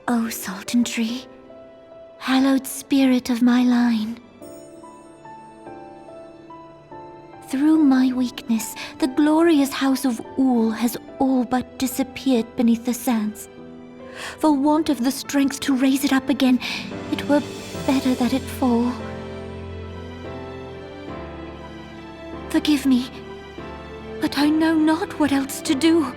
O Sultan Tree, hallowed spirit of my line. Through my weakness, the glorious house of Ul has all but disappeared beneath the sands. For want of the strength to raise it up again, it were better that it fall. Forgive me, but I know not what else to do.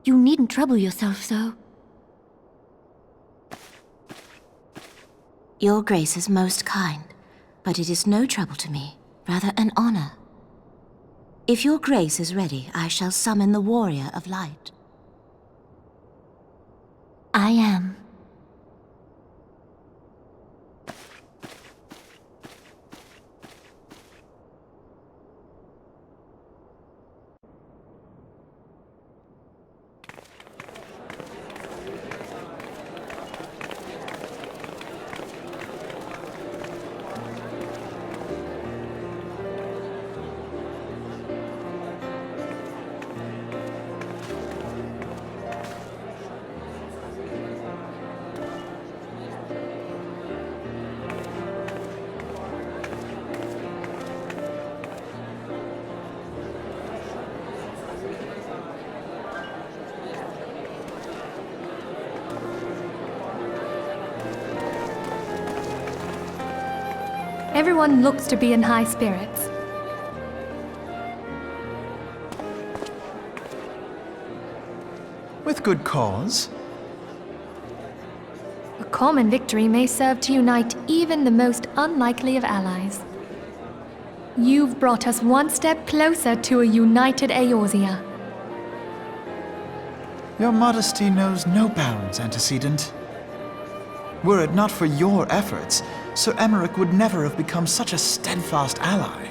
You needn't trouble yourself so. Your Grace is most kind, but it is no trouble to me, rather an honor. If your Grace is ready, I shall summon the Warrior of Light. I am. Everyone looks to be in high spirits. With good cause. A common victory may serve to unite even the most unlikely of allies. You've brought us one step closer to a united Eorzea. Your modesty knows no bounds, antecedent. Were it not for your efforts, Sir Emmerich would never have become such a steadfast ally.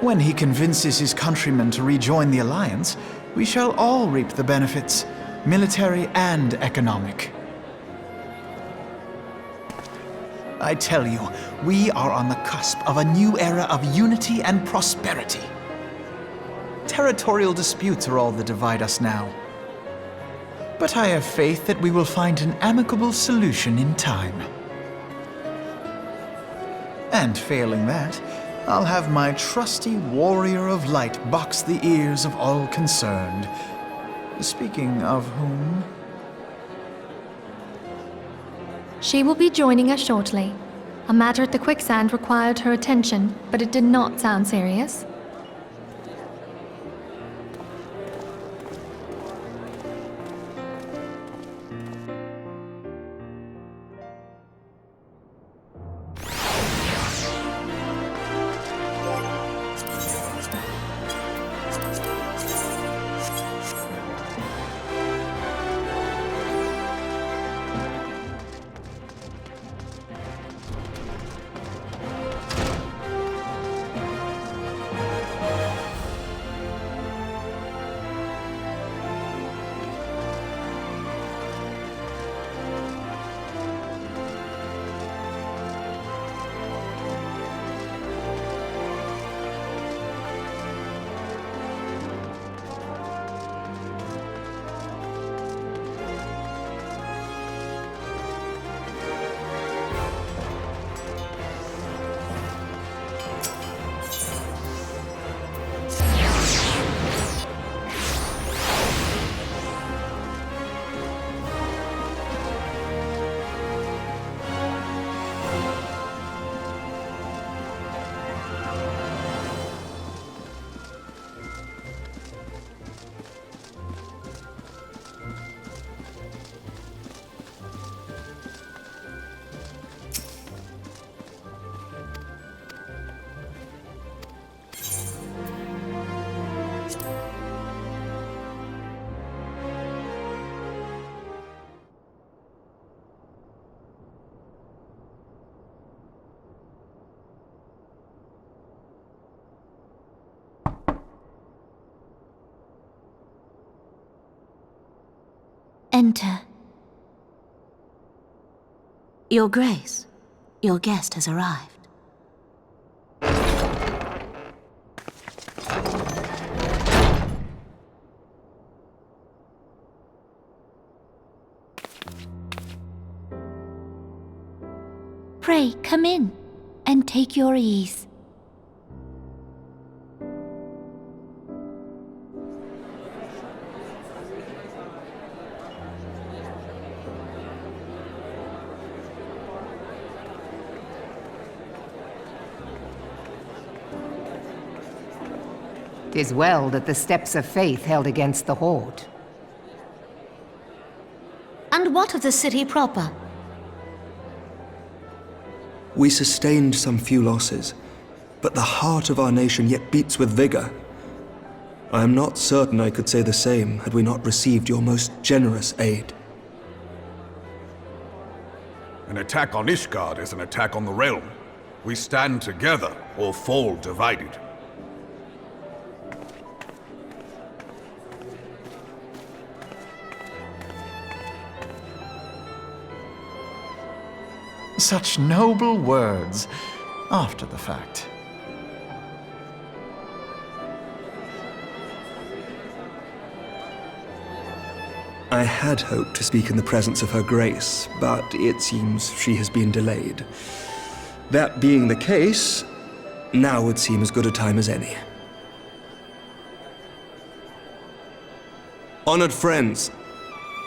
When he convinces his countrymen to rejoin the Alliance, we shall all reap the benefits, military and economic. I tell you, we are on the cusp of a new era of unity and prosperity. Territorial disputes are all that divide us now. But I have faith that we will find an amicable solution in time. And failing that, I'll have my trusty Warrior of Light box the ears of all concerned. Speaking of whom... She will be joining us shortly. A matter at the quicksand required her attention, but it did not sound serious. enter. Your Grace, your guest has arrived. Pray, come in, and take your ease. "'Tis well that the steps of faith held against the Horde. And what of the city proper? We sustained some few losses, but the heart of our nation yet beats with vigor. I am not certain I could say the same had we not received your most generous aid. An attack on Ishgard is an attack on the realm. We stand together or fall divided. Such noble words, after the fact. I had hoped to speak in the presence of Her Grace, but it seems she has been delayed. That being the case, now would seem as good a time as any. Honored friends,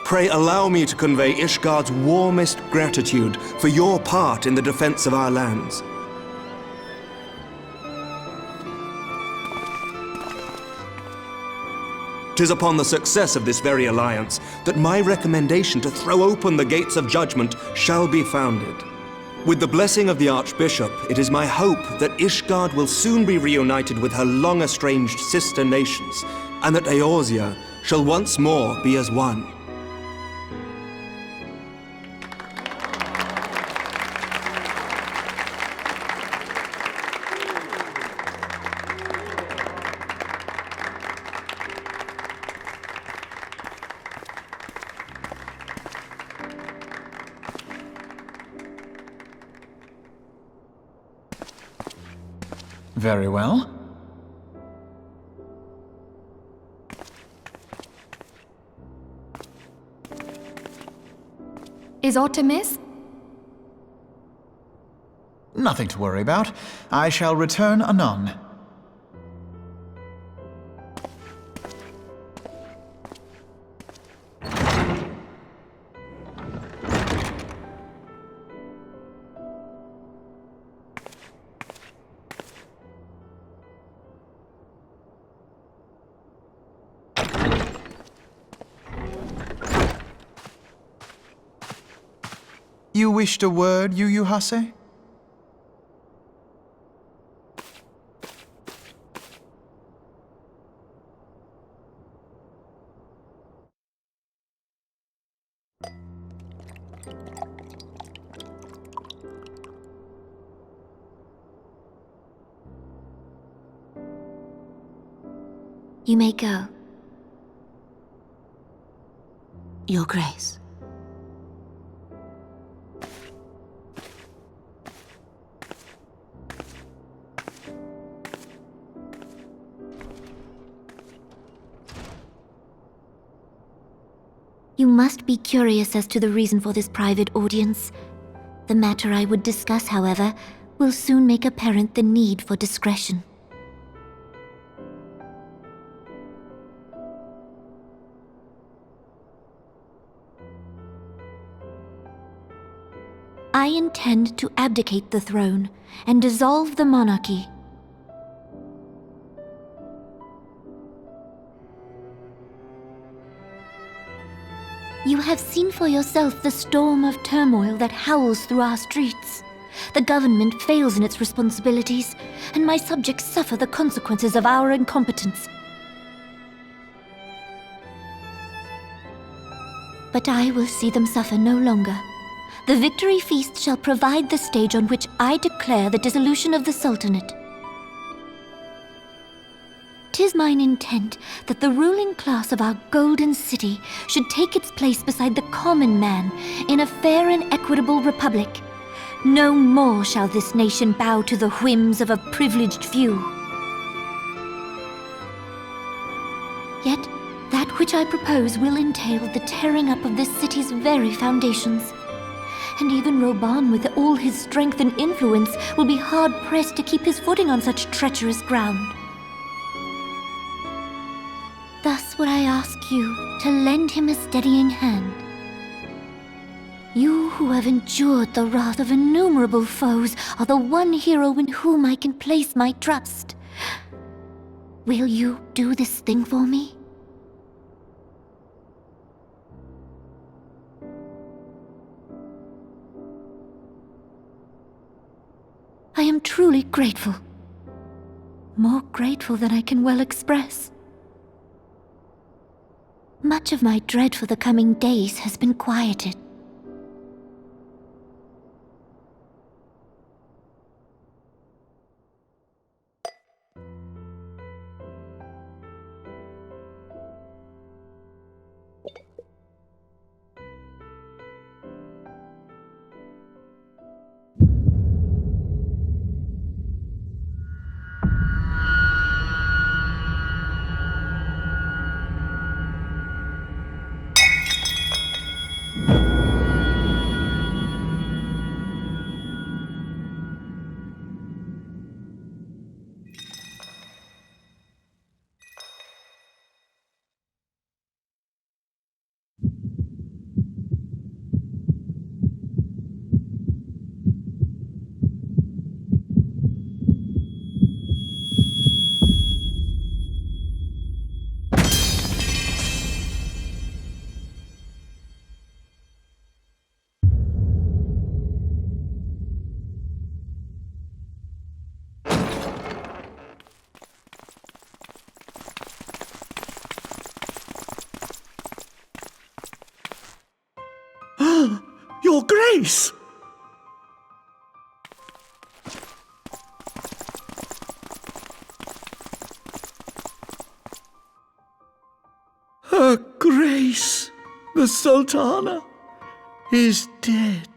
pray allow me to convey Ishgard's warmest gratitude for your part in the defense of our lands. "'Tis upon the success of this very alliance that my recommendation to throw open the gates of judgment shall be founded. With the blessing of the Archbishop, it is my hope that Ishgard will soon be reunited with her long-estranged sister nations, and that Eorzea shall once more be as one. Very well. Is aught amiss? Nothing to worry about. I shall return anon. You wished a word, Yu Hase? You may go. Your Grace. You must be curious as to the reason for this private audience. The matter I would discuss, however, will soon make apparent the need for discretion. I intend to abdicate the throne and dissolve the monarchy. You have seen for yourself the storm of turmoil that howls through our streets. The government fails in its responsibilities, and my subjects suffer the consequences of our incompetence. But I will see them suffer no longer. The victory feast shall provide the stage on which I declare the dissolution of the Sultanate. 'Tis mine intent that the ruling class of our golden city should take its place beside the common man in a fair and equitable republic. No more shall this nation bow to the whims of a privileged few. Yet, that which I propose will entail the tearing up of this city's very foundations. And even Roban, with all his strength and influence, will be hard-pressed to keep his footing on such treacherous ground. Thus would I ask you to lend him a steadying hand. You who have endured the wrath of innumerable foes are the one hero in whom I can place my trust. Will you do this thing for me? I am truly grateful. More grateful than I can well express. Much of my dread for the coming days has been quieted. Your Grace! Her Grace, the Sultana, is dead.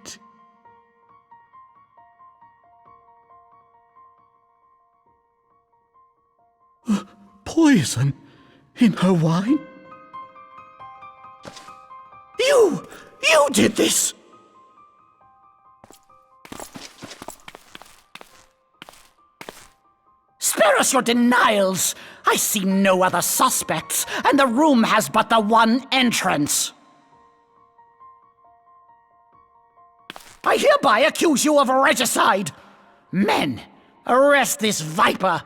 Poison in her wine? You did this! Spare us your denials! I see no other suspects, and the room has but the one entrance. I hereby accuse you of regicide! Men, arrest this viper!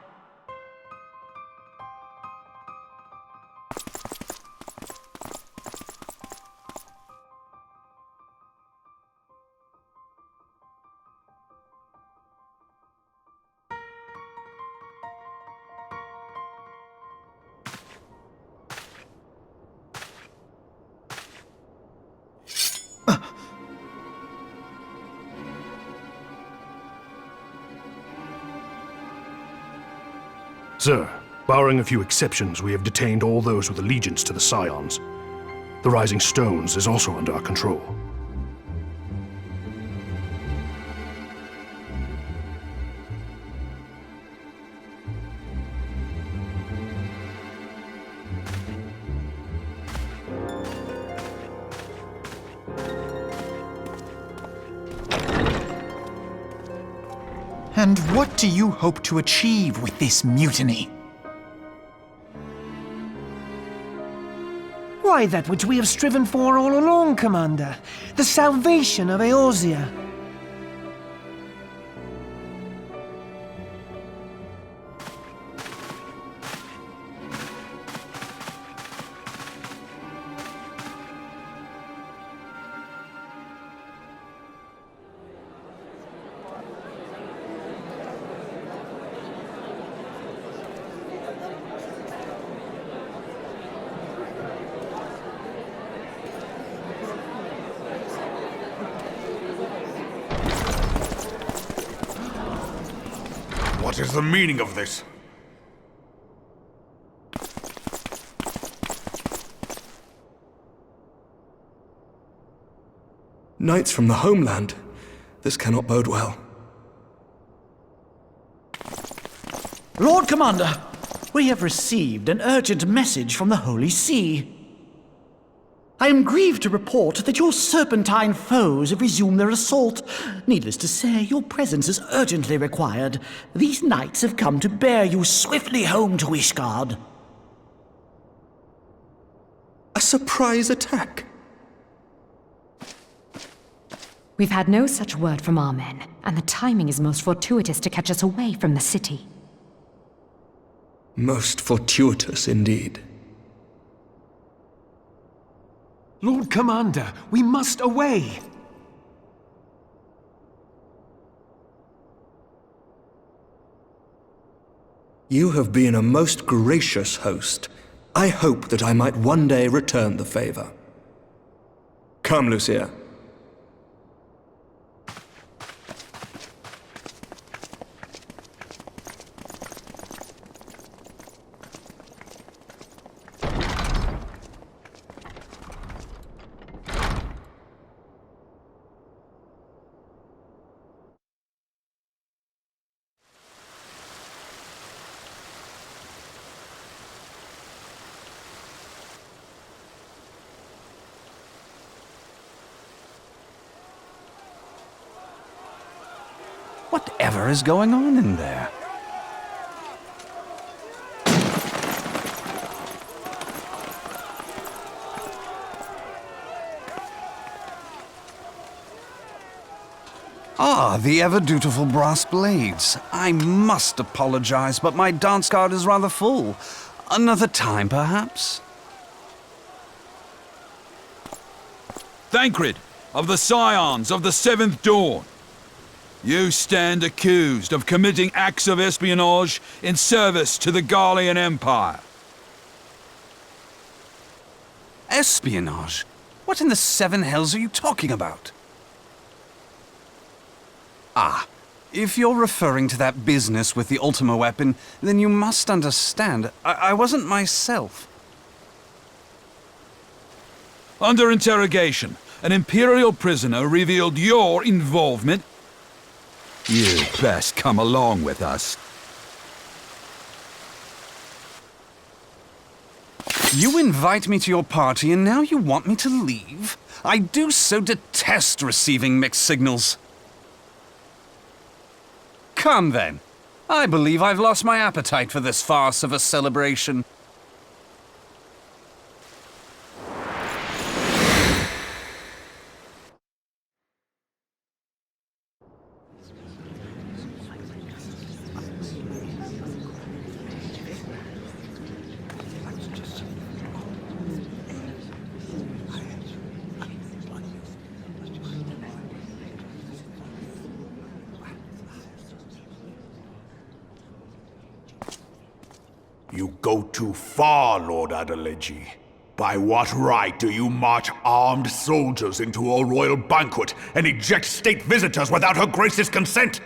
Sir, barring a few exceptions, we have detained all those with allegiance to the Scions. The Rising Stones is also under our control. And what do you hope to achieve with this mutiny? Why, that which we have striven for all along, Commander. The salvation of Eorzea. What is the meaning of this? Knights from the homeland. This cannot bode well. Lord Commander, we have received an urgent message from the Holy See. I am grieved to report that your serpentine foes have resumed their assault. Needless to say, your presence is urgently required. These knights have come to bear you swiftly home to Ishgard. A surprise attack? We've had no such word from our men, and the timing is most fortuitous to catch us away from the city. Most fortuitous indeed. Lord Commander, we must away! You have been a most gracious host. I hope that I might one day return the favor. Come, Lucia. Whatever is going on in there? Ah, the ever-dutiful brass blades. I must apologize, but my dance card is rather full. Another time, perhaps? Thancred, of the Scions of the Seventh Dawn. You stand accused of committing acts of espionage in service to the Garlean Empire. Espionage? What in the seven hells are you talking about? Ah, if you're referring to that business with the Ultima weapon, then you must understand, I wasn't myself. Under interrogation, an Imperial prisoner revealed your involvement. You'd best come along with us. You invite me to your party and now you want me to leave? I do so detest receiving mixed signals. Come then. I believe I've lost my appetite for this farce of a celebration. You go too far, Lord Adeleji. By what right do you march armed soldiers into a royal banquet and eject state visitors without her grace's consent?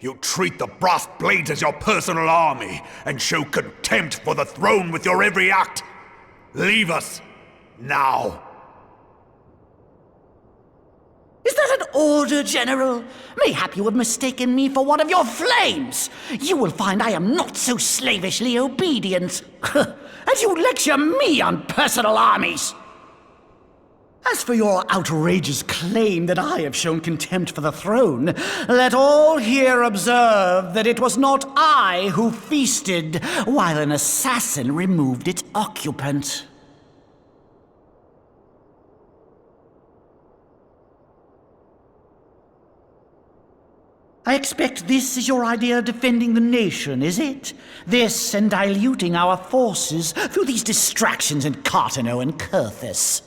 You treat the brass blades as your personal army and show contempt for the throne with your every act. Leave us, now. Is that an order, General? Mayhap you have mistaken me for one of your flames. You will find I am not so slavishly obedient. And you lecture me on personal armies. As for your outrageous claim that I have shown contempt for the throne, let all here observe that it was not I who feasted while an assassin removed its occupant. I expect this is your idea of defending the nation, is it? This and diluting our forces through these distractions in Cartano and Kurthis.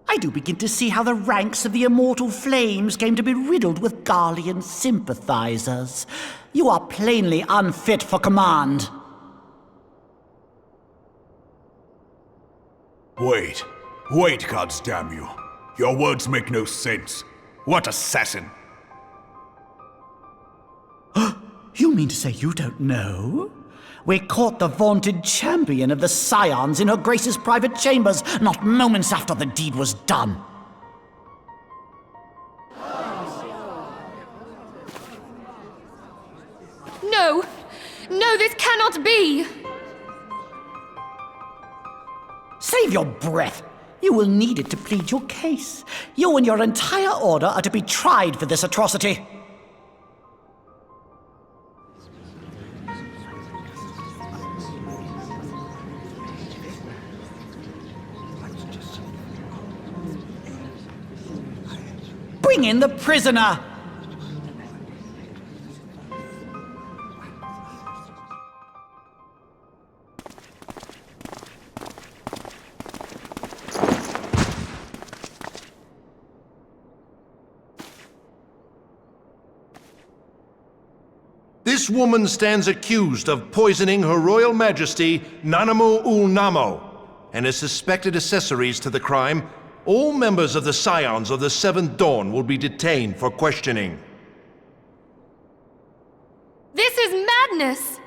I do begin to see how the ranks of the Immortal Flames came to be riddled with Garlean sympathizers. You are plainly unfit for command. Wait, goddamn you. Your words make no sense. What assassin? You mean to say you don't know? We caught the vaunted champion of the Scions in her Grace's private chambers not moments after the deed was done. No, this cannot be! Save your breath. You will need it to plead your case. You and your entire order are to be tried for this atrocity. Bring in the prisoner! This woman stands accused of poisoning Her Royal Majesty Nanamu ul Namo and is suspected accessories to the crime. All members of the Scions of the Seventh Dawn will be detained for questioning. This is madness!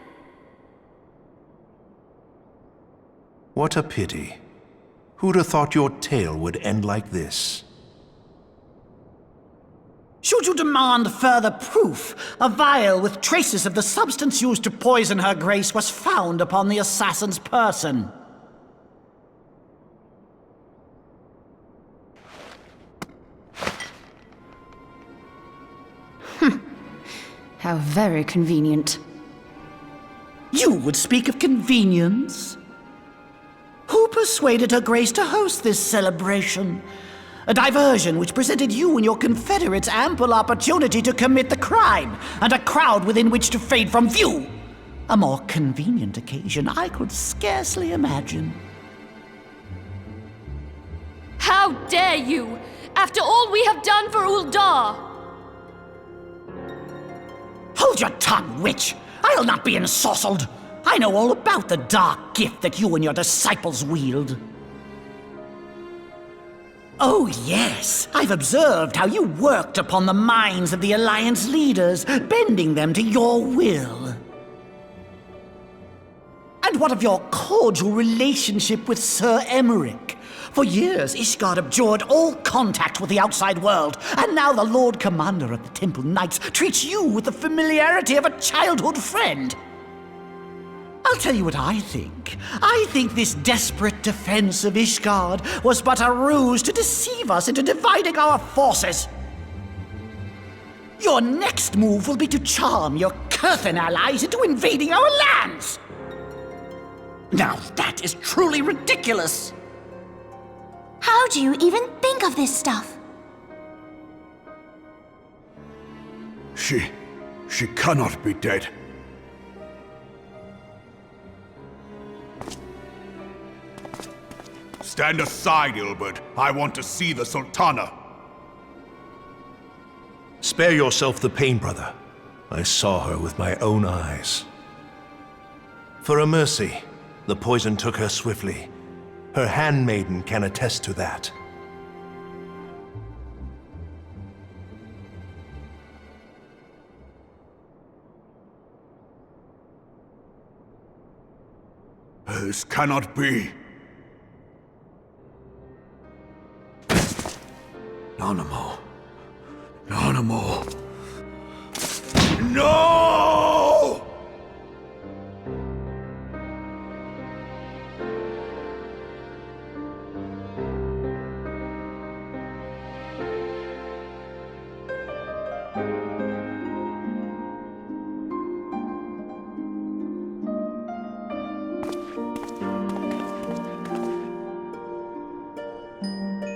What a pity. Who'd have thought your tale would end like this? Should you demand further proof, a vial with traces of the substance used to poison Her Grace was found upon the assassin's person. How very convenient. You would speak of convenience? Who persuaded Her Grace to host this celebration? A diversion which presented you and your confederates ample opportunity to commit the crime, and a crowd within which to fade from view. A more convenient occasion I could scarcely imagine. How dare you! After all we have done for Uldar! Hold your tongue, witch! I'll not be ensorcelled! I know all about the dark gift that you and your disciples wield. Oh, yes. I've observed how you worked upon the minds of the Alliance leaders, bending them to your will. And what of your cordial relationship with Sir Emmerich? For years, Ishgard abjured all contact with the outside world, and now the Lord Commander of the Temple Knights treats you with the familiarity of a childhood friend. I'll tell you what I think. I think this desperate defense of Ishgard was but a ruse to deceive us into dividing our forces. Your next move will be to charm your Kurthan allies into invading our lands. Now that is truly ridiculous. How do you even think of this stuff? She cannot be dead. Stand aside, Ilbert. I want to see the Sultana. Spare yourself the pain, brother. I saw her with my own eyes. For a mercy, the poison took her swiftly. Her handmaiden can attest to that. This cannot be. Nanamo. Nanamo. No!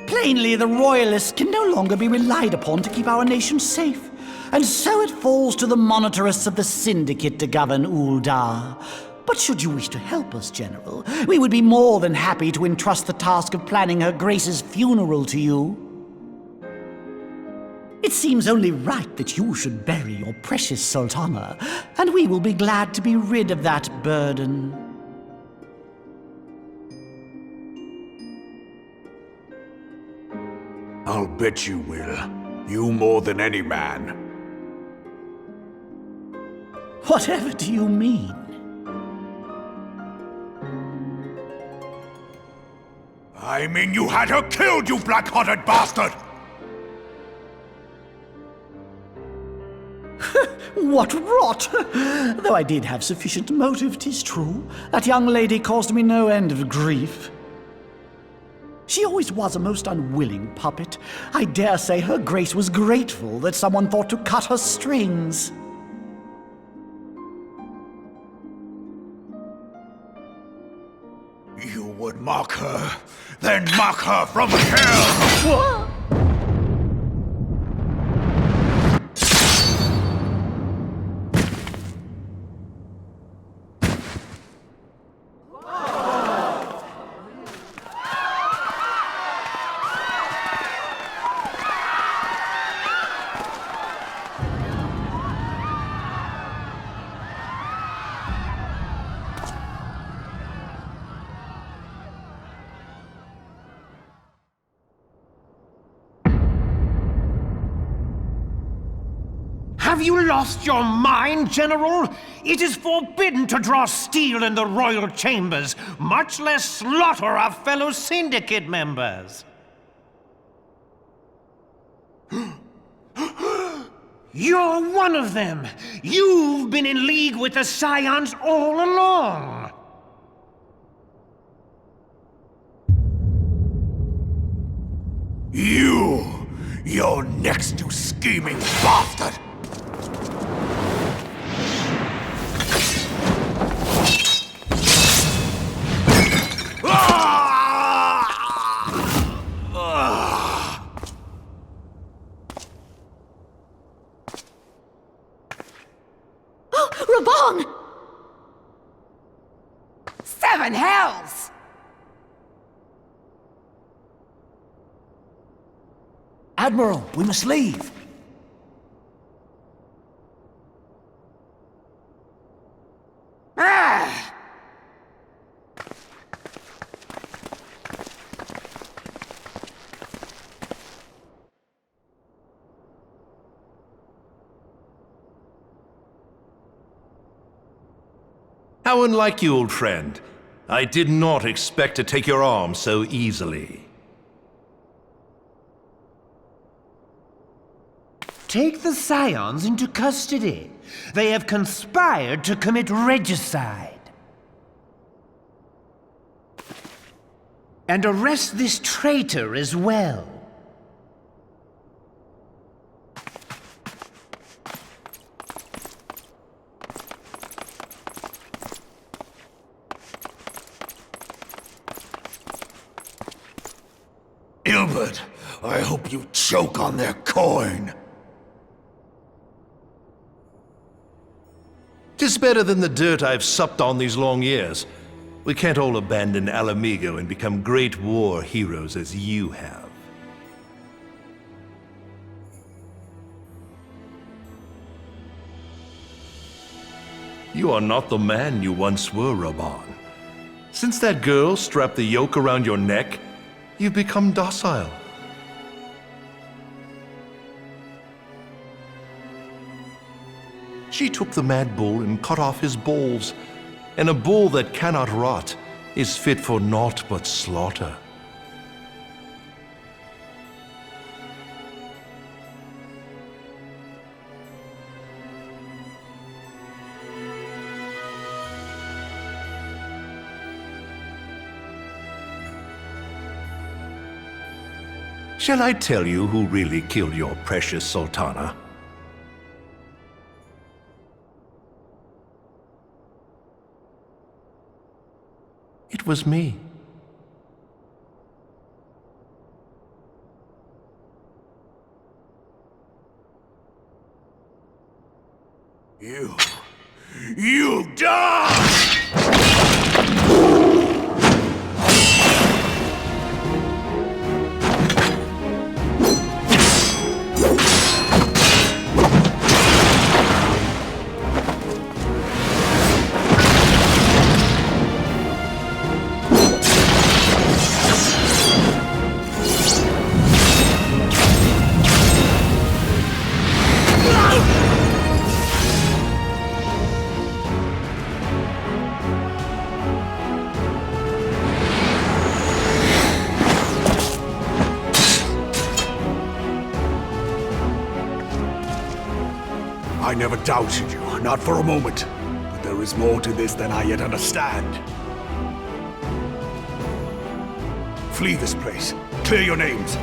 Plainly, the Royalists can no longer be relied upon to keep our nation safe. And so it falls to the monitorists of the Syndicate to govern Uldar. But should you wish to help us, General, we would be more than happy to entrust the task of planning Her Grace's funeral to you. It seems only right that you should bury your precious Sultana, and we will be glad to be rid of that burden. I'll bet you will. You more than any man. Whatever do you mean? I mean you had her killed, you black-hearted bastard! What rot! Though I did have sufficient motive, 'tis true. That young lady caused me no end of grief. She always was a most unwilling puppet. I dare say her grace was grateful that someone thought to cut her strings. You would mock her, then mock her from hell! What? Have you lost your mind, General? It is forbidden to draw steel in the royal chambers, much less slaughter our fellow syndicate members. You're one of them! You've been in league with the Scions all along! You're next, you scheming bastard! Rabong! 7 hells! Admiral, we must leave. Ah! How unlike you, old friend. I did not expect to take your arm so easily. Take the Scions into custody. They have conspired to commit regicide. And arrest this traitor as well. Ilbert, I hope you choke on their coin. 'Tis better than the dirt I've supped on these long years. We can't all abandon Alamigo and become great war heroes as you have. You are not the man you once were, Raban. Since that girl strapped the yoke around your neck, you've become docile. She took the mad bull and cut off his balls, and a bull that cannot rot is fit for naught but slaughter. Shall I tell you who really killed your precious Sultana? It was me. You die! I never doubted you, not for a moment. But there is more to this than I yet understand. Flee this place. Clear your names.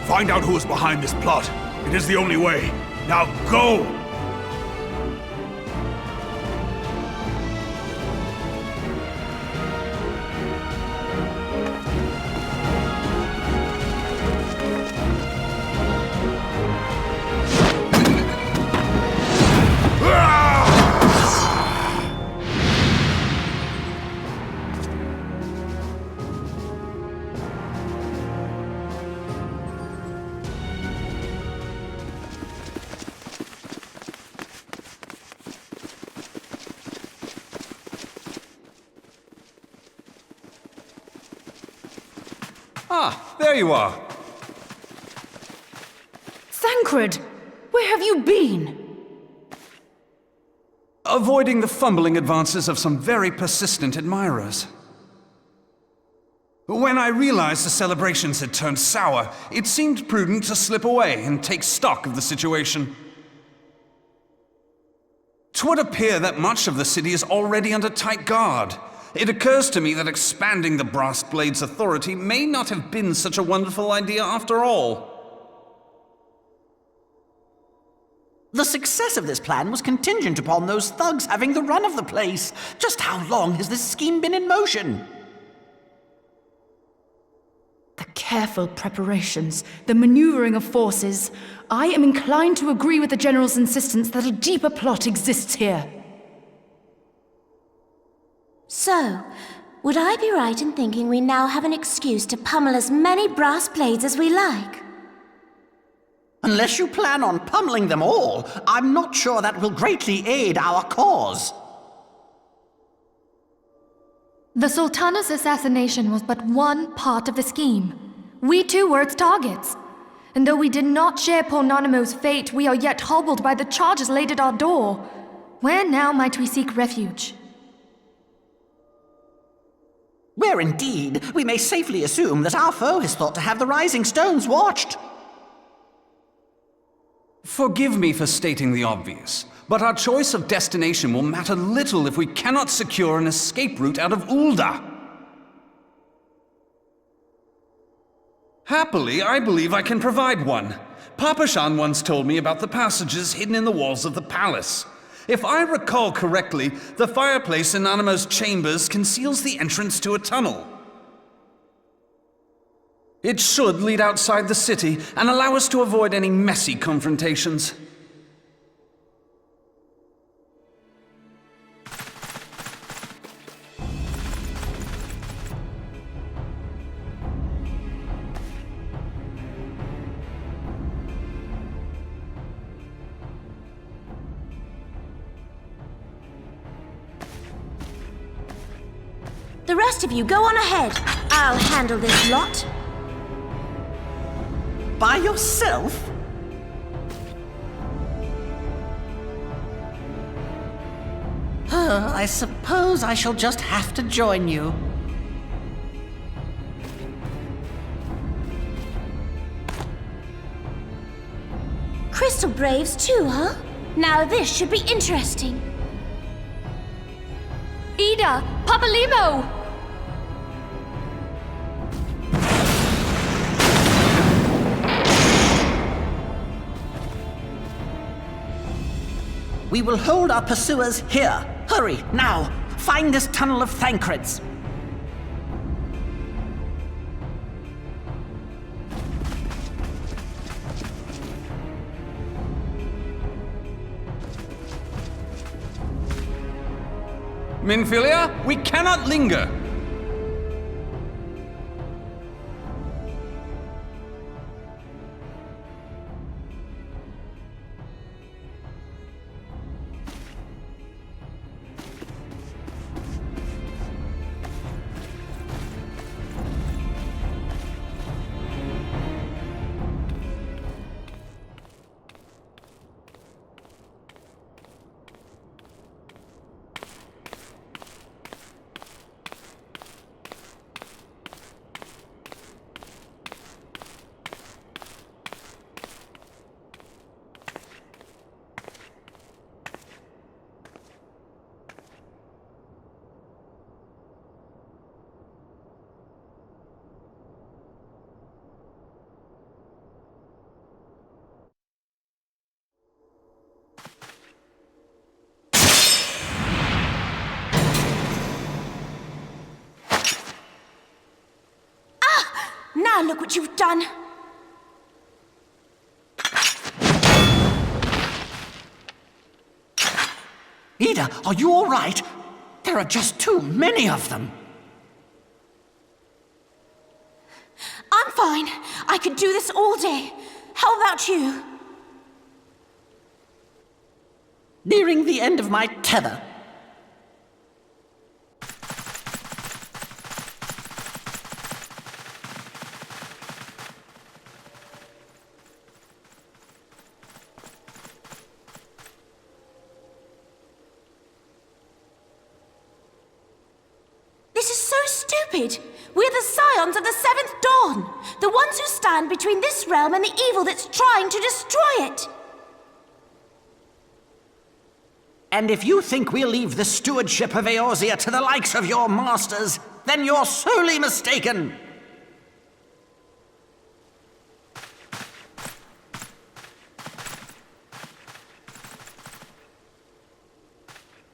Find out who is behind this plot. It is the only way. Now go! Ah, there you are. Thancred, where have you been? Avoiding the fumbling advances of some very persistent admirers. When I realized the celebrations had turned sour, it seemed prudent to slip away and take stock of the situation. 'Twould appear that much of the city is already under tight guard. It occurs to me that expanding the Brass Blade's authority may not have been such a wonderful idea after all. The success of this plan was contingent upon those thugs having the run of the place. Just how long has this scheme been in motion? The careful preparations, the maneuvering of forces. I am inclined to agree with the General's insistence that a deeper plot exists here. So, would I be right in thinking we now have an excuse to pummel as many brass blades as we like? Unless you plan on pummeling them all, I'm not sure that will greatly aid our cause. The Sultana's assassination was but one part of the scheme. We too were its targets. And though we did not share Pornonimo's fate, we are yet hobbled by the charges laid at our door. Where now might we seek refuge? Where indeed, we may safely assume that our foe has thought to have the Rising Stones watched. Forgive me for stating the obvious, but our choice of destination will matter little if we cannot secure an escape route out of Ulda. Happily, I believe I can provide one. Papashan once told me about the passages hidden in the walls of the palace. If I recall correctly, the fireplace in Animo's chambers conceals the entrance to a tunnel. It should lead outside the city and allow us to avoid any messy confrontations. The rest of you, go on ahead. I'll handle this lot. By yourself? I suppose I shall just have to join you. Crystal Braves too, huh? Now this should be interesting. Ida! Papalimo! We will hold our pursuers here. Hurry, now! Find this tunnel of Thancred's. Minfilia, we cannot linger. Now look what you've done. Ida, are you all right? There are just too many of them. I'm fine. I could do this all day. How about you? Nearing the end of my tether. This is so stupid. We're the scions of the Seventh Dawn. The ones who stand between this realm and the evil that's trying to destroy it. And if you think we'll leave the stewardship of Eorzea to the likes of your masters, then you're sorely mistaken.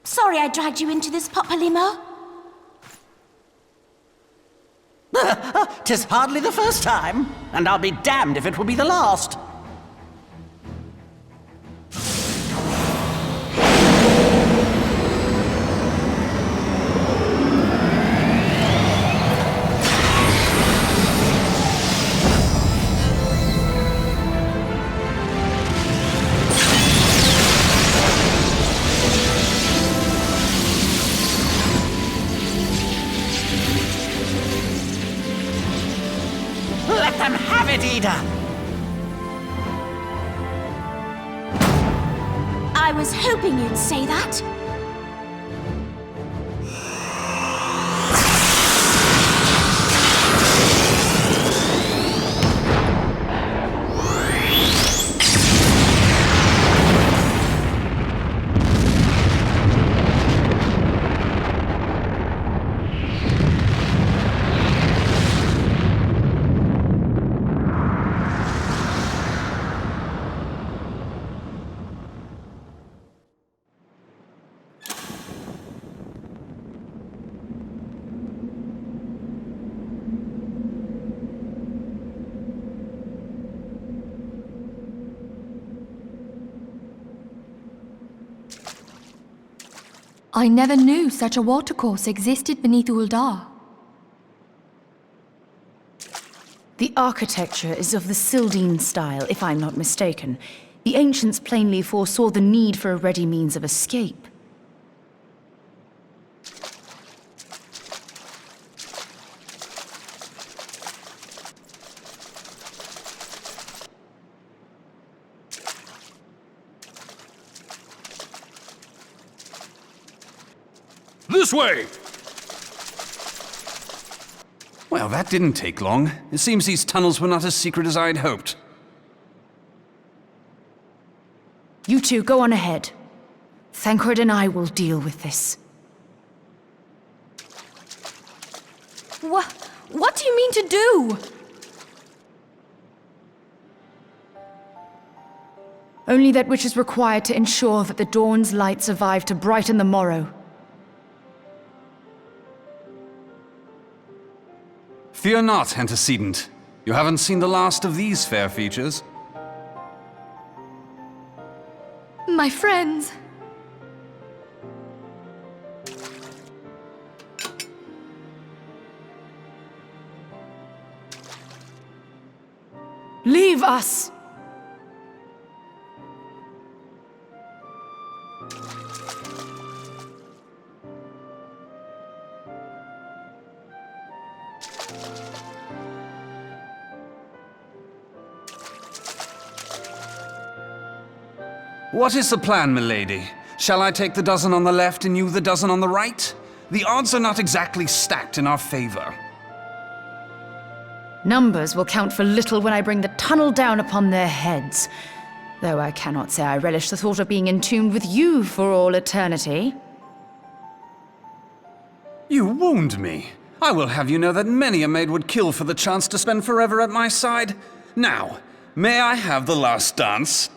Sorry I dragged you into this, Papalymo. 'Tis hardly the first time, and I'll be damned if it will be the last. Let them have it, Ida! I was hoping you'd say that. I never knew such a watercourse existed beneath Uldar. The architecture is of the Sildine style, if I'm not mistaken. The ancients plainly foresaw the need for a ready means of escape. This way! Well, that didn't take long. It seems these tunnels were not as secret as I'd hoped. You two go on ahead. Thancred and I will deal with this. What do you mean to do? Only that which is required to ensure that the dawn's light survive to brighten the morrow. Fear not, antecedent. You haven't seen the last of these fair features. My friends. Leave us! What is the plan, milady? Shall I take the dozen on the left and you the dozen on the right? The odds are not exactly stacked in our favor. Numbers will count for little when I bring the tunnel down upon their heads. Though I cannot say I relish the thought of being entombed with you for all eternity. You wound me. I will have you know that many a maid would kill for the chance to spend forever at my side. Now, may I have the last dance?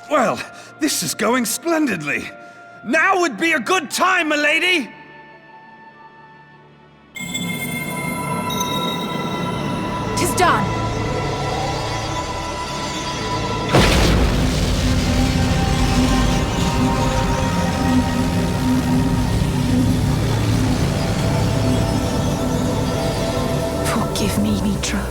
Well, this is going splendidly. Now would be a good time, milady! 'Tis done. Forgive me, Mitra.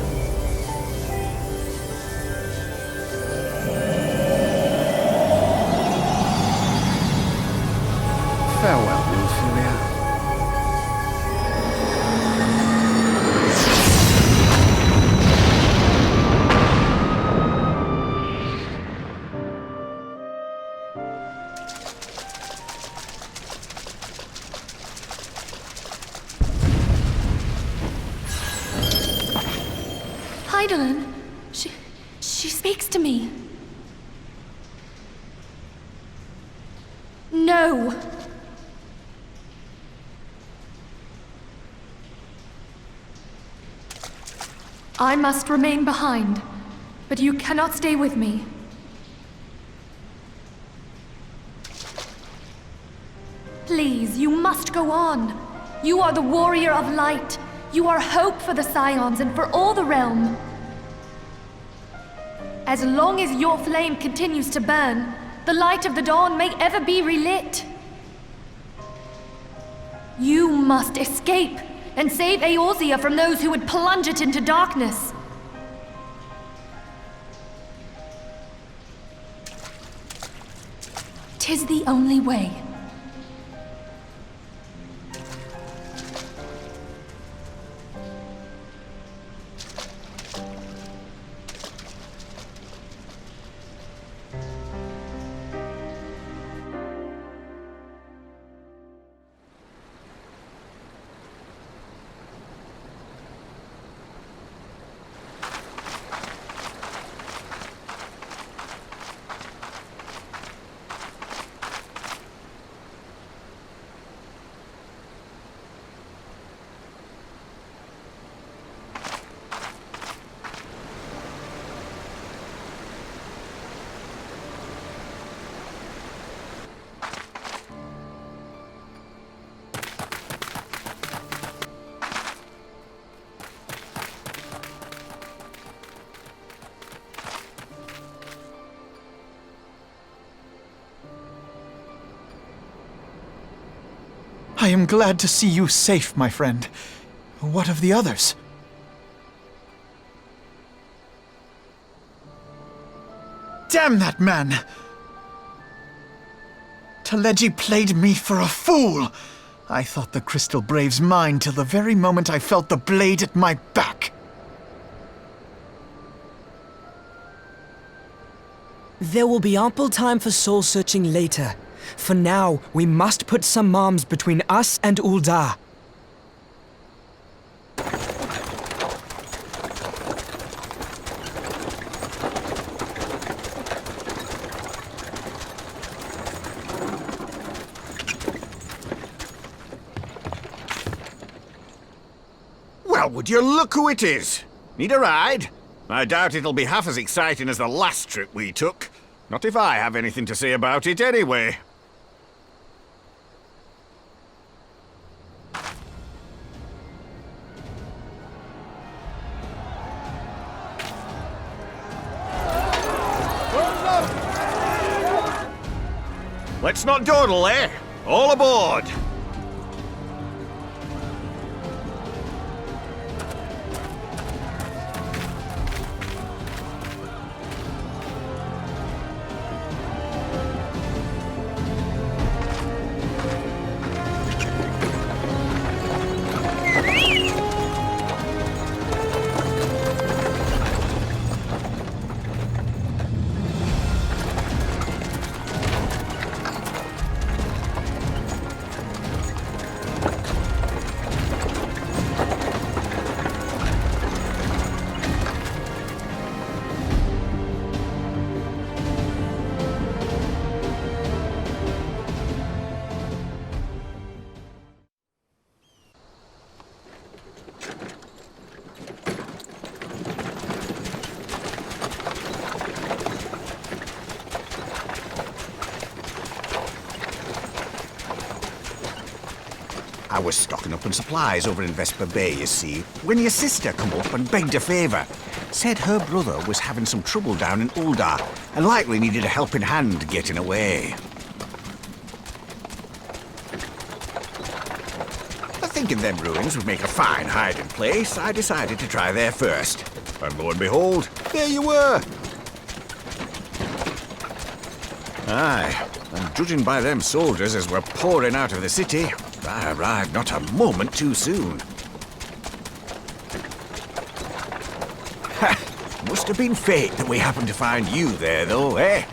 Farewell, Ophelia. Heidelin, she speaks to me. No. I must remain behind, but you cannot stay with me. Please, you must go on. You are the warrior of light. You are hope for the Scions and for all the realm. As long as your flame continues to burn, the light of the dawn may ever be relit. You must escape and save Eorzea from those who would plunge it into darkness. "'Tis the only way. I am glad to see you safe, my friend. What of the others? Damn that man! Taleji played me for a fool! I thought the Crystal Brave's mine till the very moment I felt the blade at my back. There will be ample time for soul-searching later. For now, we must put some arms between us and Ul'dah. Well, would you look who it is? Need a ride? I doubt it'll be half as exciting as the last trip we took. Not if I have anything to say about it anyway. Let's not dawdle, eh? All aboard! I was stocking up on supplies over in Vesper Bay, you see, when your sister come up and begged a favour. Said her brother was having some trouble down in Uldar and likely needed a helping hand getting away. Thinking them ruins would make a fine hiding place, I decided to try there first. And lo and behold, there you were! Aye, and judging by them soldiers as were pouring out of the city, I arrived not a moment too soon. Ha! Must have been fate that we happened to find you there, though, eh?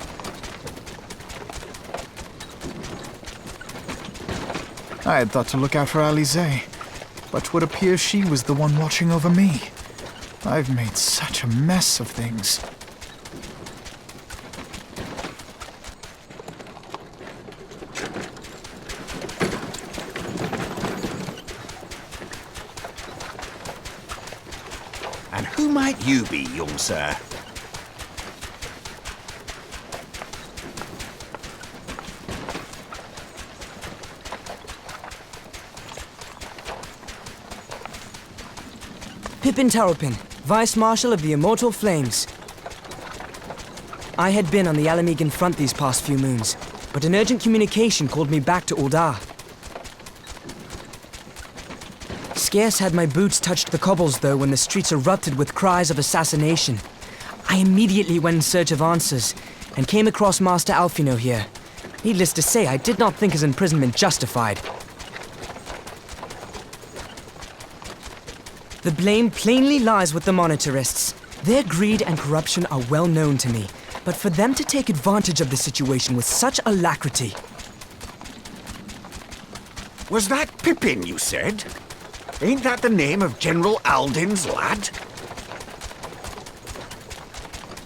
I had thought to look out for Alize, but would appear she was the one watching over me. I've made such a mess of things. And who might you be, young sir? Pippin Taropin, Vice Marshal of the Immortal Flames. I had been on the Alamegan front these past few moons, but an urgent communication called me back to Uldar. Scarce had my boots touched the cobbles, though, when the streets erupted with cries of assassination. I immediately went in search of answers, and came across Master Alfino here. Needless to say, I did not think his imprisonment justified. The blame plainly lies with the Monitarists. Their greed and corruption are well known to me, but for them to take advantage of the situation with such alacrity... Was that Pippin, you said? Ain't that the name of General Alden's lad?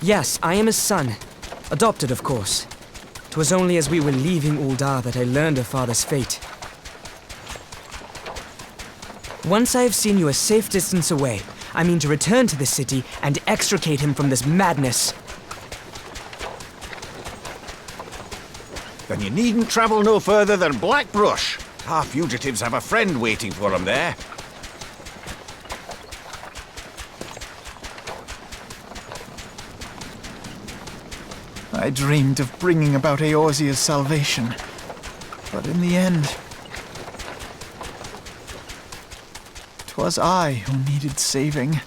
Yes, I am his son. Adopted, of course. 'Twas only as we were leaving Uldar that I learned of father's fate. Once I have seen you a safe distance away, I mean to return to the city and extricate him from this madness. Then you needn't travel no further than Blackbrush. Our fugitives have a friend waiting for them there. I dreamed of bringing about Eorzea's salvation, but in the end, 'twas I who needed saving.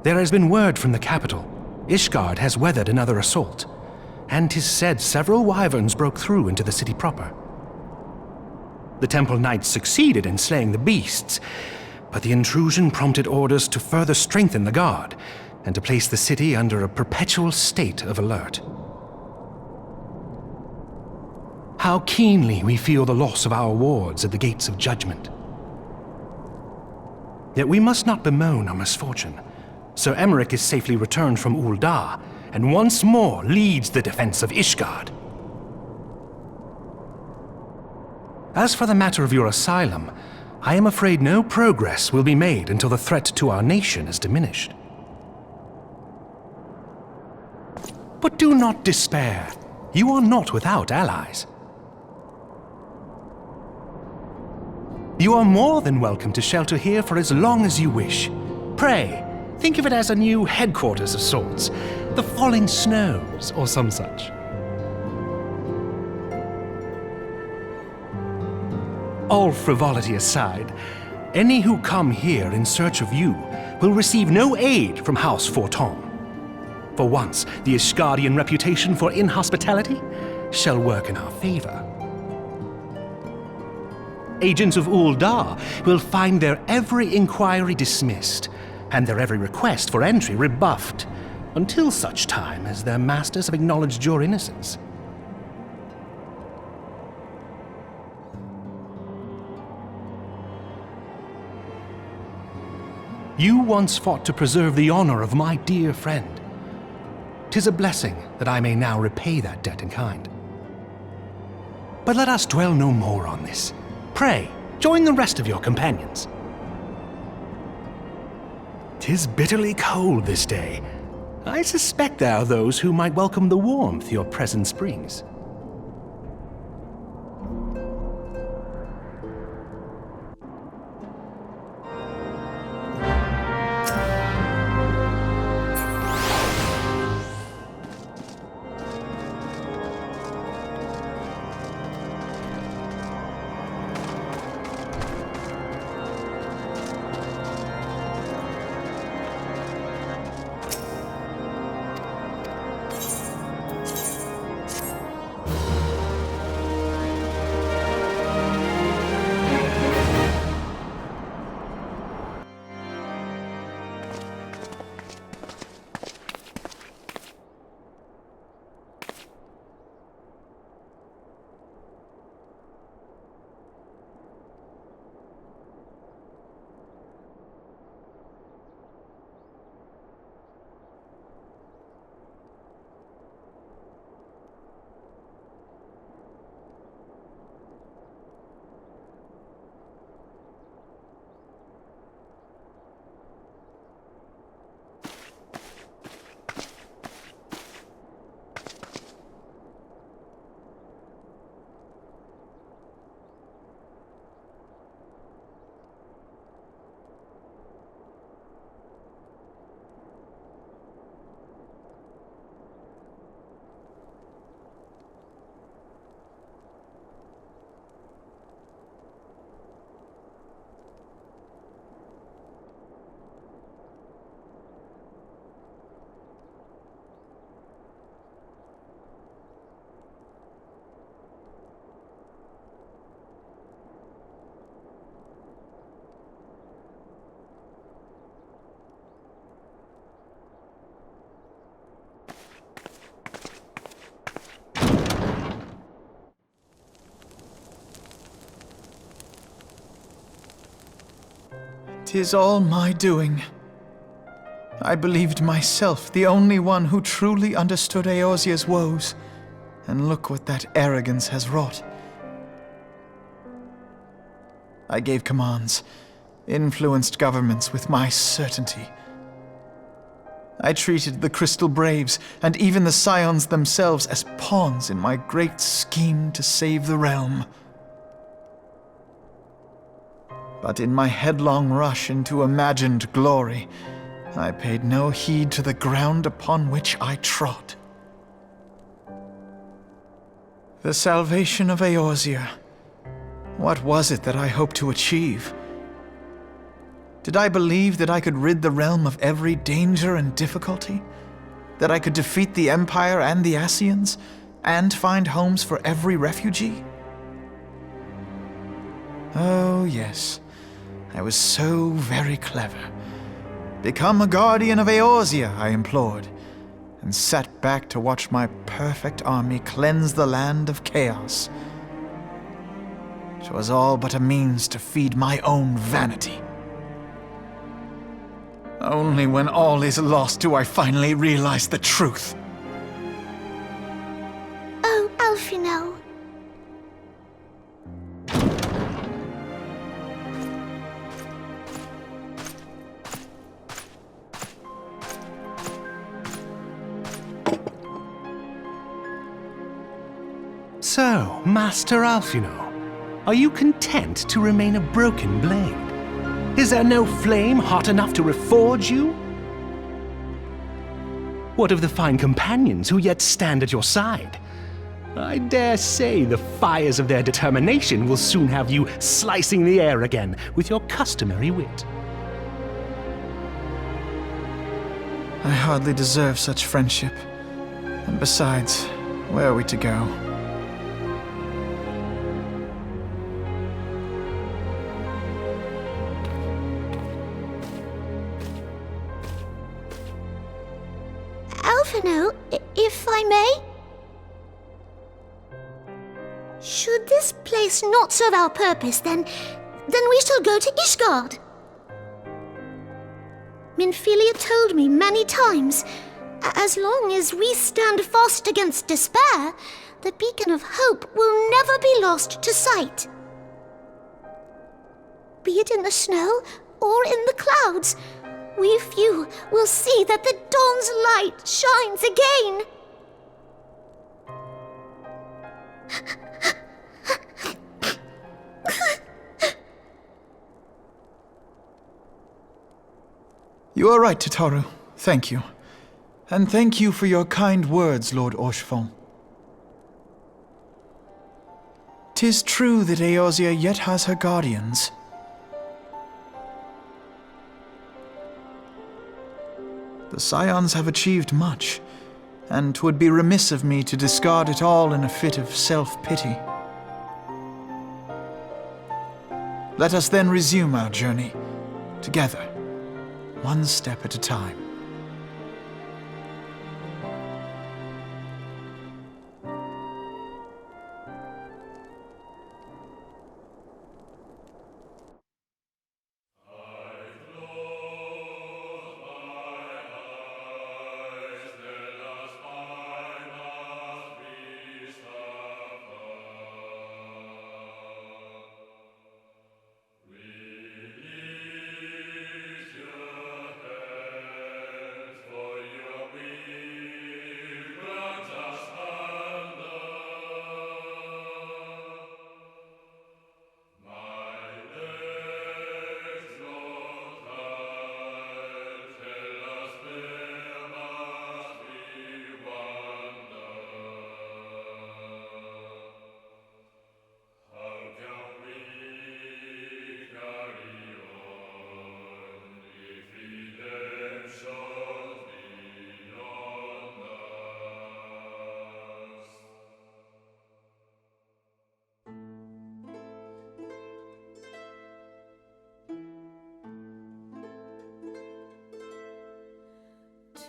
There has been word from the capital. Ishgard has weathered another assault, and 'tis said several wyverns broke through into the city proper. The Temple Knights succeeded in slaying the beasts, but the intrusion prompted orders to further strengthen the guard and to place the city under a perpetual state of alert. How keenly we feel the loss of our wards at the gates of judgment. Yet we must not bemoan our misfortune. Sir Emmerich is safely returned from Ul'dah, and once more leads the defense of Ishgard. As for the matter of your asylum, I am afraid no progress will be made until the threat to our nation is diminished. But do not despair. You are not without allies. You are more than welcome to shelter here for as long as you wish. Pray, think of it as a new headquarters of sorts. The Falling Snows, or some such. All frivolity aside, any who come here in search of you will receive no aid from House Forton. For once, the Ishgardian reputation for inhospitality shall work in our favor. Agents of Ul'dah will find their every inquiry dismissed, and their every request for entry rebuffed, until such time as their masters have acknowledged your innocence. You once fought to preserve the honor of my dear friend. 'Tis a blessing that I may now repay that debt in kind. But let us dwell no more on this. Pray, join the rest of your companions. 'Tis bitterly cold this day. I suspect there are those who might welcome the warmth your presence brings. "'Tis all my doing. I believed myself the only one who truly understood Eorzea's woes, and look what that arrogance has wrought. I gave commands, influenced governments with my certainty. I treated the Crystal Braves and even the Scions themselves as pawns in my great scheme to save the realm. But in my headlong rush into imagined glory, I paid no heed to the ground upon which I trod. The salvation of Eorzea. What was it that I hoped to achieve? Did I believe that I could rid the realm of every danger and difficulty? That I could defeat the Empire and the Ascians, and find homes for every refugee? Oh, yes. I was so very clever. Become a guardian of Eorzea, I implored, and sat back to watch my perfect army cleanse the land of chaos. 'Twas all but a means to feed my own vanity. Only when all is lost do I finally realize the truth. Oh, Alfino. So, Master Alfino, are you content to remain a broken blade? Is there no flame hot enough to reforge you? What of the fine companions who yet stand at your side? I dare say the fires of their determination will soon have you slicing the air again with your customary wit. I hardly deserve such friendship. And besides, where are we to go? Alfino, if I may? Should this place not serve our purpose, then we shall go to Ishgard. Minfilia told me many times, as long as we stand fast against despair, the beacon of hope will never be lost to sight. Be it in the snow or in the clouds, we few will see that the dawn's light shines again. You are right, Tataru. Thank you. And thank you for your kind words, Lord Orchefon. 'Tis true that Eorzea yet has her guardians. The Scions have achieved much, and 'twould be remiss of me to discard it all in a fit of self-pity. Let us then resume our journey, together, one step at a time.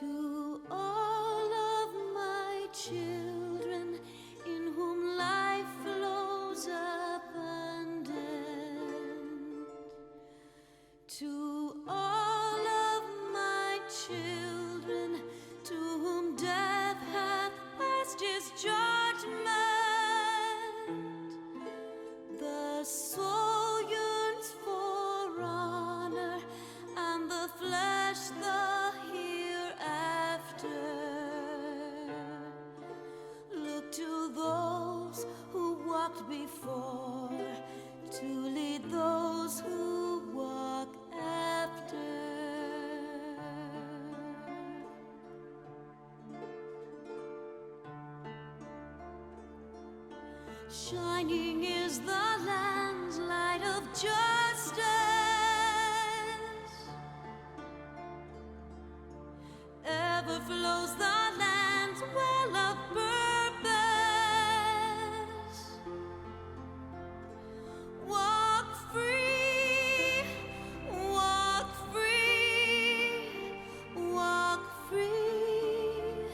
To all of my children, in whom life flows abundant, to all of my children, to whom death hath passed his judgment, the soul yearns for honor, and the flesh the look to those who walked before, to lead those who walk after. Shining is the land's light of justice, flows the land's well of purpose. Walk free, walk free, walk free.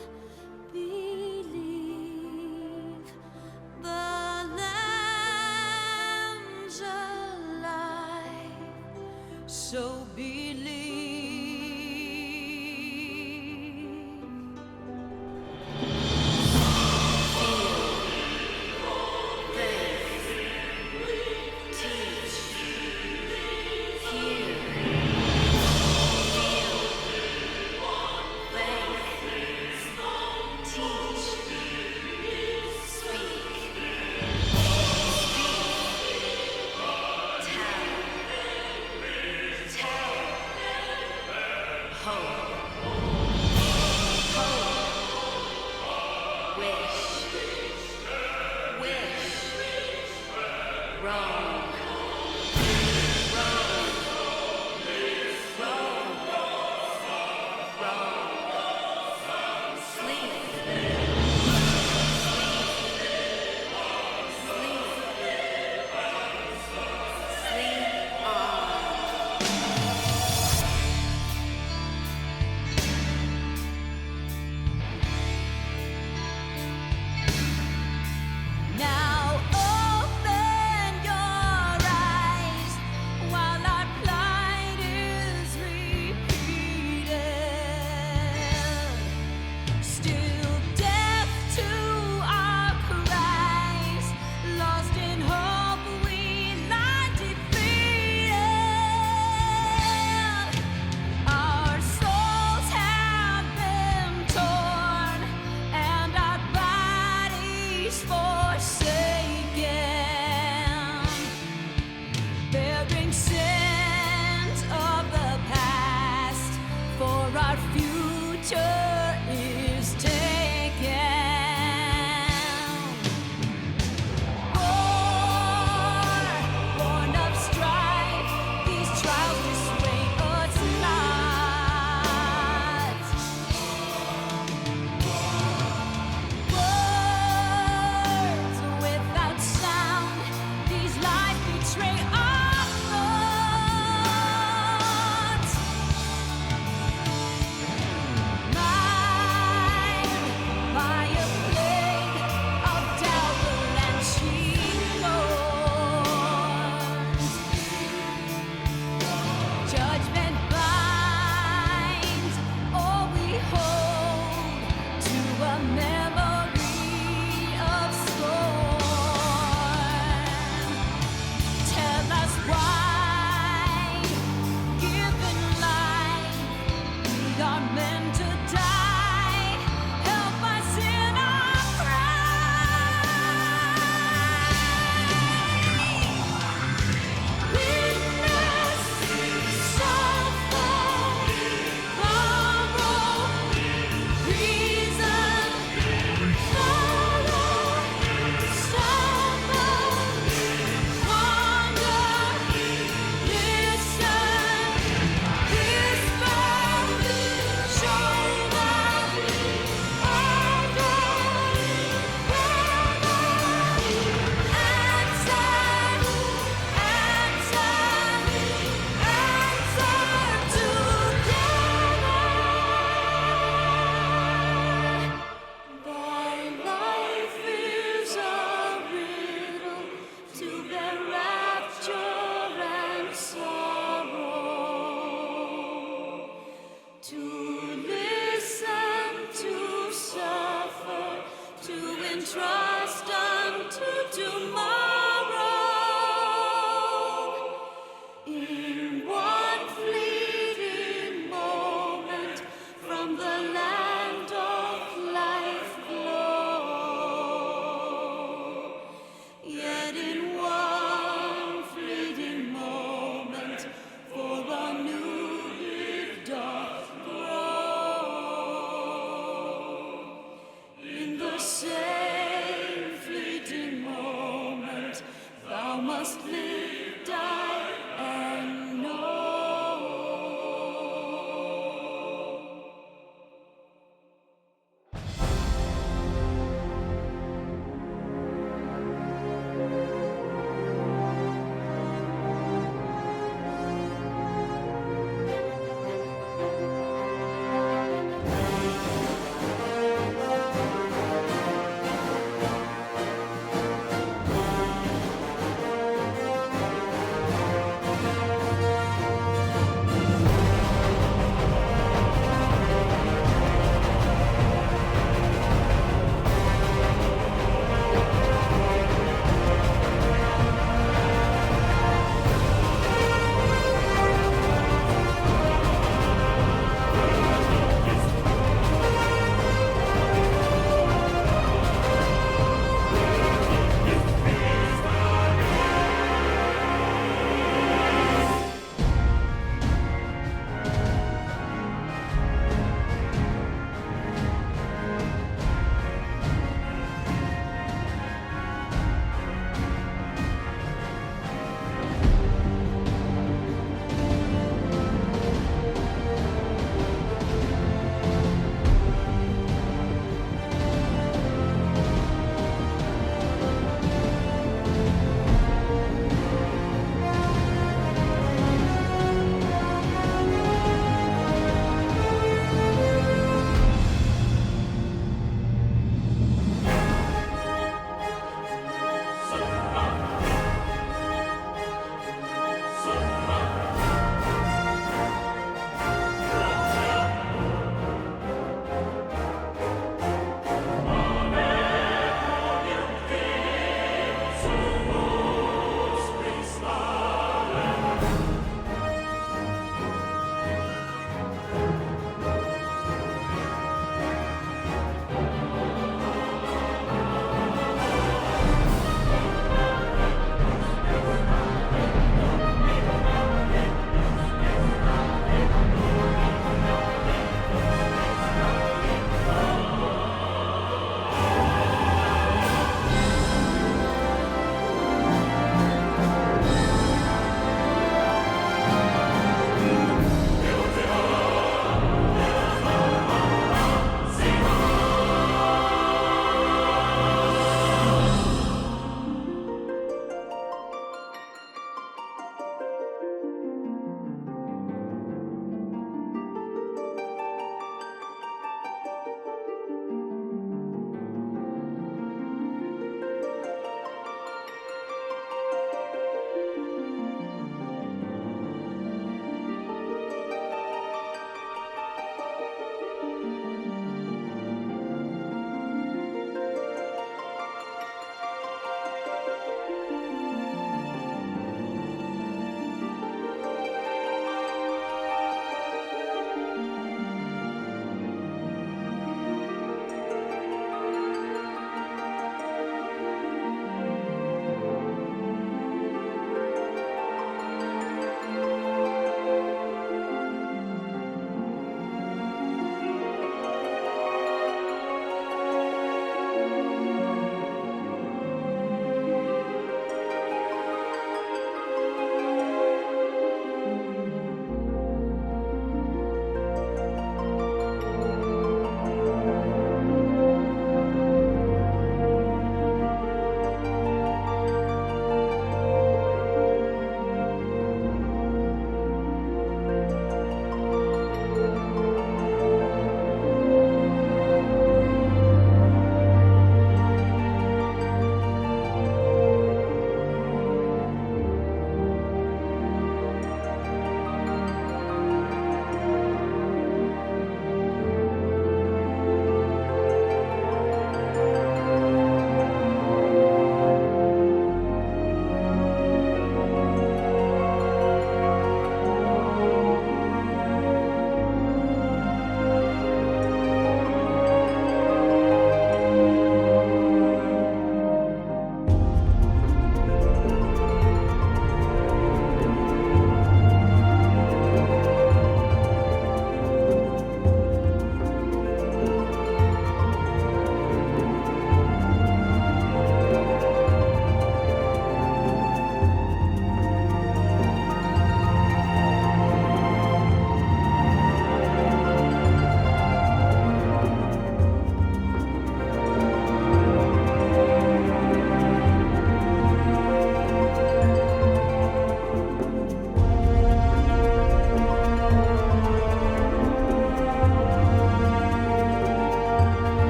Believe the lamb's alive, so believe.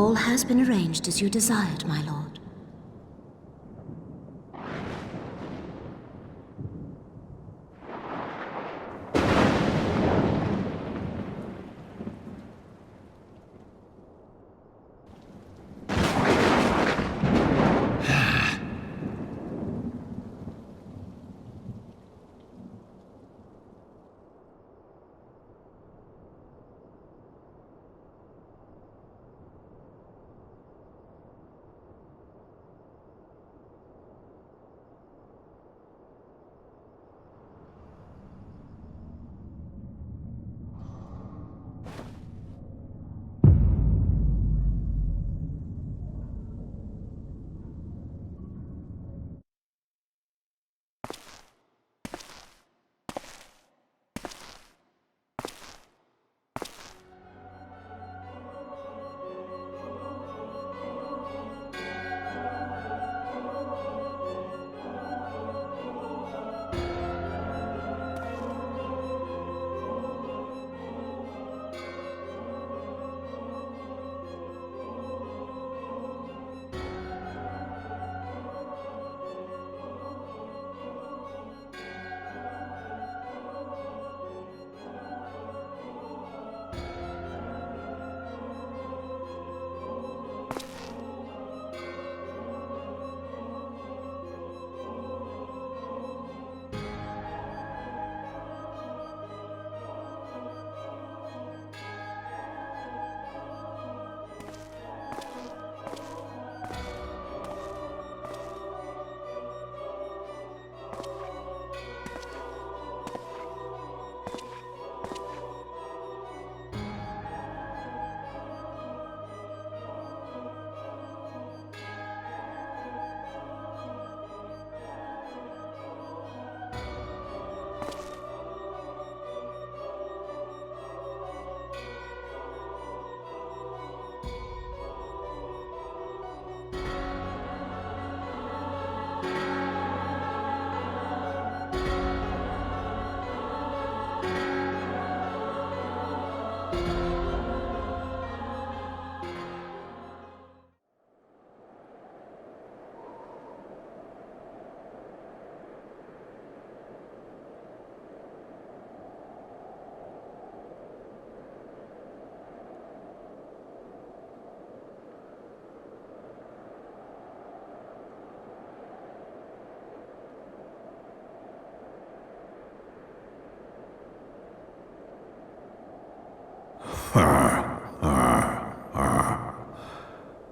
All has been arranged as you desired, my lord.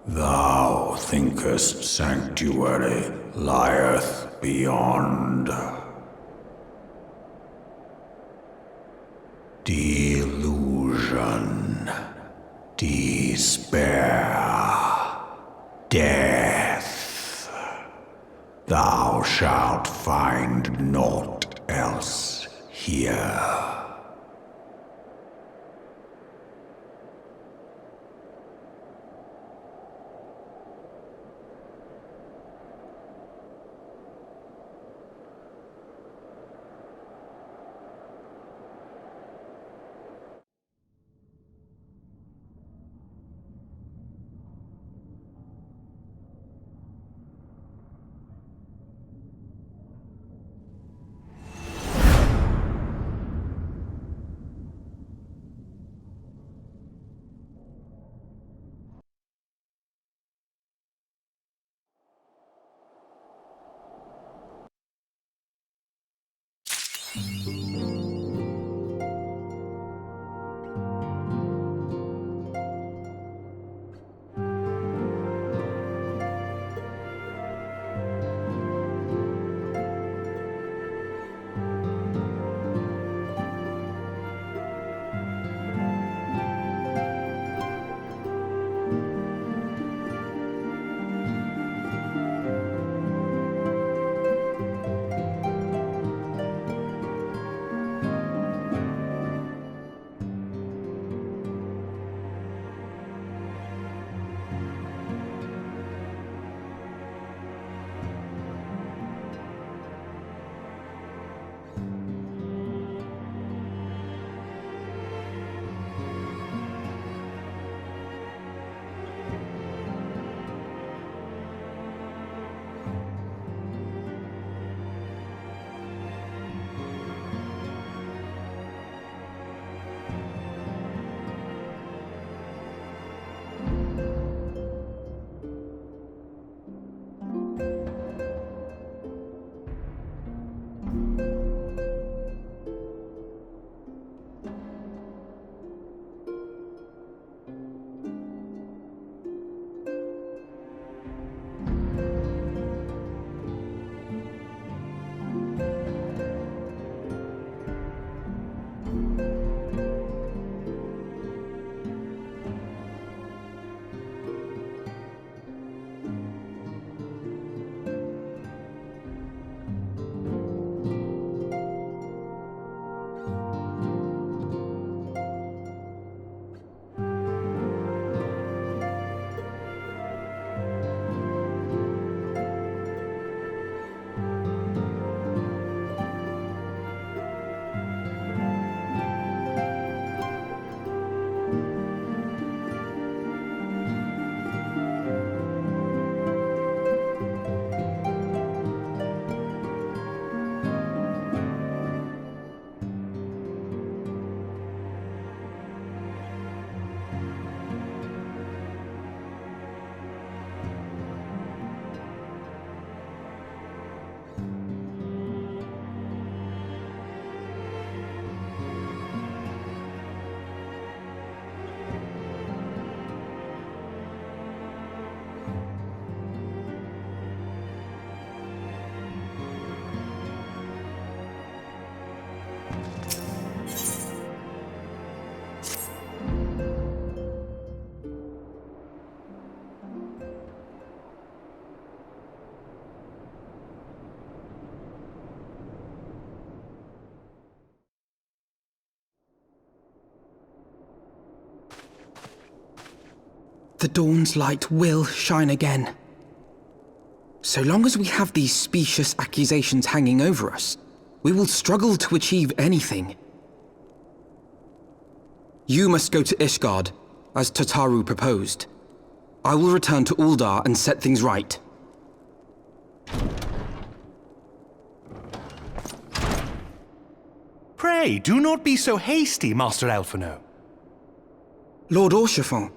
Thou thinkest sanctuary lieth beyond. Delusion, despair, death. Thou shalt find naught else here. The dawn's light will shine again. So long as we have these specious accusations hanging over us, we will struggle to achieve anything. You must go to Ishgard, as Tataru proposed. I will return to Uldar and set things right. Pray, do not be so hasty, Master Alphino. Lord Orchiffon.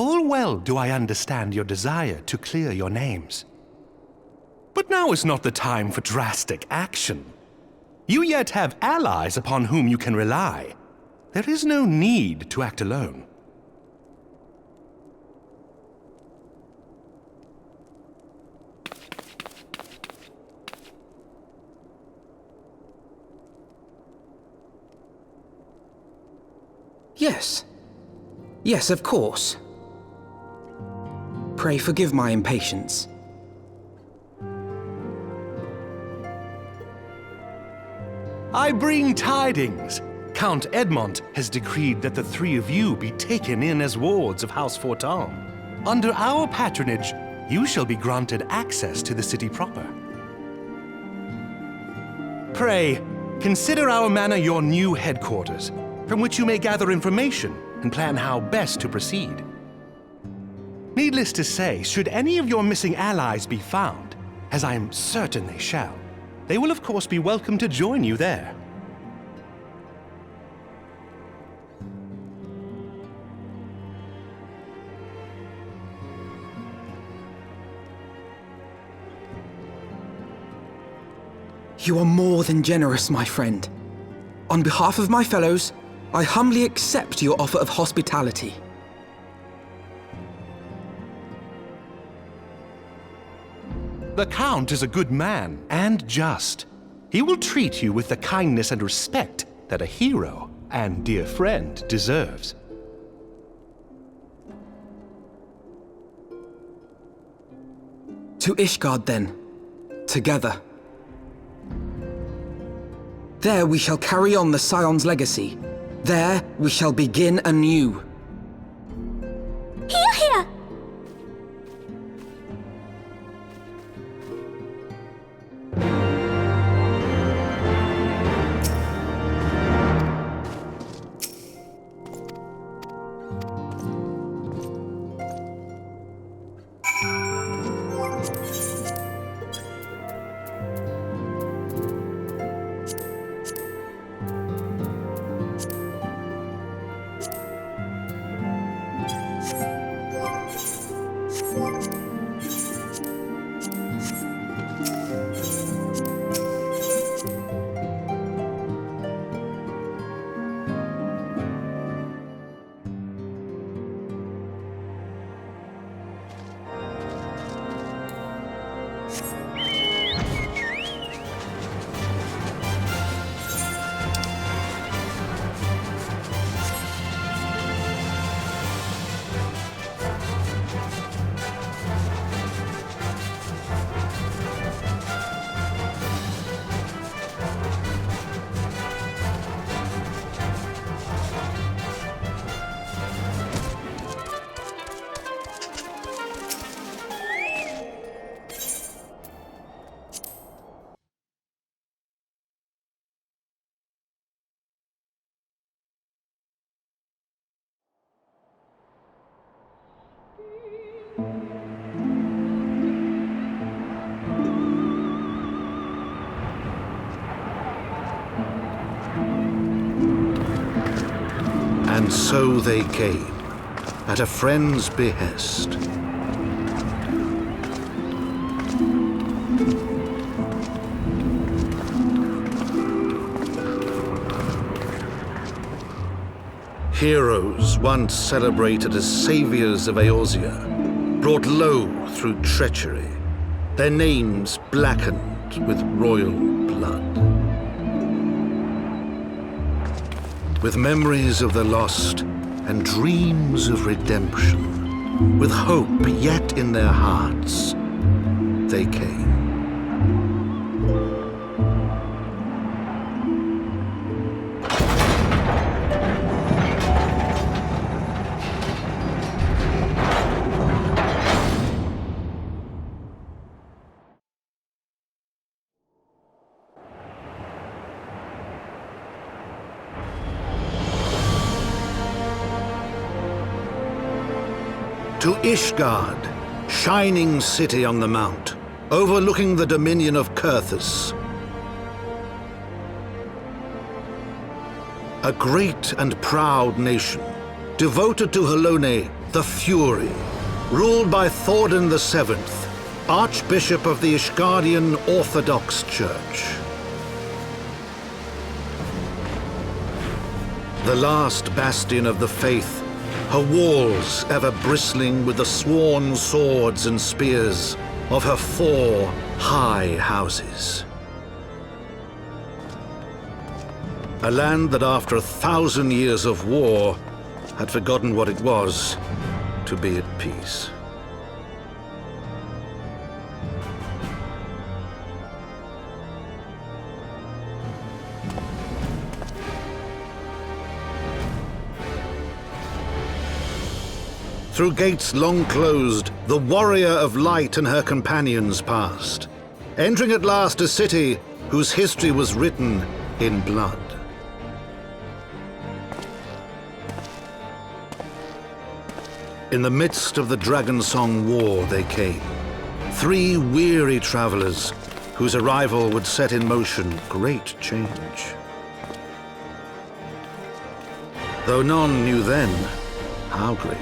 Full well do I understand your desire to clear your names. But now is not the time for drastic action. You yet have allies upon whom you can rely. There is no need to act alone. Yes. Yes, of course. Pray forgive my impatience. I bring tidings. Count Edmond has decreed that the three of you be taken in as wards of House Fortin. Under our patronage, you shall be granted access to the city proper. Pray, consider our manor your new headquarters, from which you may gather information and plan how best to proceed. Needless to say, should any of your missing allies be found, as I am certain they shall, they will of course be welcome to join you there. You are more than generous, my friend. On behalf of my fellows, I humbly accept your offer of hospitality. The Count is a good man and just. He will treat you with the kindness and respect that a hero and dear friend deserves. To Ishgard, then. Together. There we shall carry on the Scion's legacy. There we shall begin anew. Hear, hear! And so they came, at a friend's behest. Heroes once celebrated as saviors of Eorzea, brought low through treachery, their names blackened with royal blood. With memories of the lost and dreams of redemption, with hope yet in their hearts, they came. To Ishgard, shining city on the mount, overlooking the dominion of Kurthus. A great and proud nation, devoted to Helone, the Fury, ruled by Thordan VII, Archbishop of the Ishgardian Orthodox Church. The last bastion of the faith, her walls ever bristling with the sworn swords and spears of her 4 high houses. A land that after 1,000 years of war had forgotten what it was to be at peace. Through gates long closed, the warrior of light and her companions passed, entering at last a city whose history was written in blood. In the midst of the Dragonsong War they came, 3 weary travelers whose arrival would set in motion great change. Though none knew then how great.